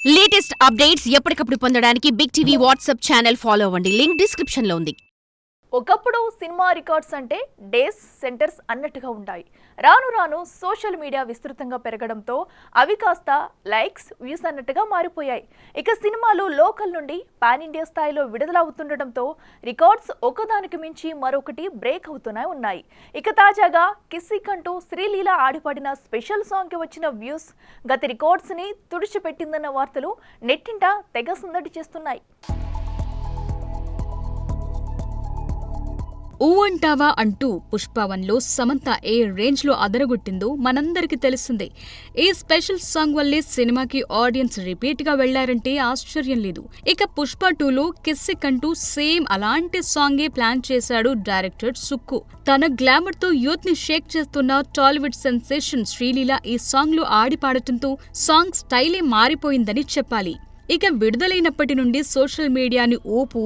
Latest updates ఎప్పటికప్పుడు పొందడానికి big TV WhatsApp channel follow అవ్వండి. లింక్ డిస్క్రిప్షన్ లో ఉంది. ఒకప్పుడు సినిమా రికార్డ్స్ అంటే డేస్ సెంటర్స్ అన్నట్టుగా ఉంటాయి. రాను రాను సోషల్ మీడియా విస్తృతంగా పెరగడంతో అవి కాస్త లైక్స్ వ్యూస్ అన్నట్టుగా మారిపోయాయి. ఇక సినిమాలు లోకల్ నుండి పాన్ ఇండియా స్థాయిలో విడుదలవుతుండటంతో రికార్డ్స్ ఒకదానికి మించి మరొకటి బ్రేక్ అవుతూనే ఉన్నాయి. ఇక తాజాగా కిస్సీకంటూ శ్రీలీల ఆడిపాడిన స్పెషల్ సాంగ్కి వచ్చిన వ్యూస్ గత రికార్డ్స్ని తుడిచిపెట్టిందన్న వార్తలు నెట్టింట తెగ సందడి చేస్తున్నాయి. ఊ అంటావా అంటూ పుష్ప1లో సమంత ఏ రేంజ్ లో అదరగొట్టిందో మనందరికి తెలిసిందే. ఈ స్పెషల్ సాంగ్ వల్లే సినిమాకి ఆడియన్స్ రిపీట్ గా వెళ్లారంటే ఆశ్చర్యం లేదు. ఇక పుష్ప2లో కిస్సీకంటూ సేమ్ అలాంటి సాంగే ప్లాన్ చేశాడు డైరెక్టర్ సుక్కు. తన గ్లామర్ తో యూత్ ని షేక్ చేస్తున్న టాలీవుడ్ సెన్సేషన్ శ్రీలీల ఈ సాంగ్ లో ఆడి పాడటంతో సాంగ్ స్టైలే మారిపోయిందని చెప్పాలి. ఇక విడుదలైనప్పటి నుండి సోషల్ మీడియాని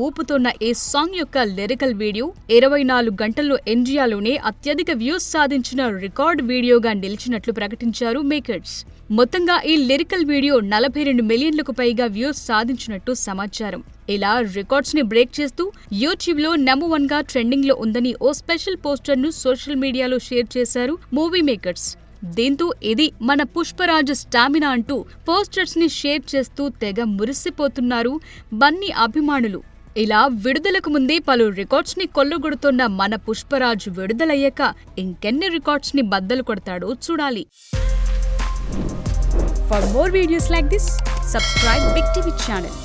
ఊపుతున్న ఈ సాంగ్ యొక్క లిరికల్ వీడియో 24 గంటల్లో ఇండియాలోనే అత్యధిక వ్యూస్ సాధించిన రికార్డ్ వీడియోగా నిలిచినట్లు ప్రకటించారు మేకర్స్. మొత్తంగా ఈ లిరికల్ వీడియో 42 మిలియన్లకు పైగా వ్యూస్ సాధించినట్టు సమాచారం. ఇలా రికార్డ్స్ ని బ్రేక్ చేస్తూ యూట్యూబ్ లో #1 గా ట్రెండింగ్ లో ఉందని ఓ స్పెషల్ పోస్టర్ ను సోషల్ మీడియాలో షేర్ చేశారు మూవీ మేకర్స్. దీంతో ఇది మన పుష్పరాజ్ స్టామినా అంటూ పోస్టర్స్ ని షేర్ చేస్తూ తెగ మురిసిపోతున్నారు బన్నీ అభిమానులు. ఇలా విడుదలకు ముందే పలు రికార్డ్స్ ని కొల్లగొడుతున్న మన పుష్పరాజ్ విడుదలయ్యాక ఇంకెన్ని రికార్డ్స్ ని బద్దలు కొడతాడో చూడాలి. For more videos like this, subscribe big TV channel.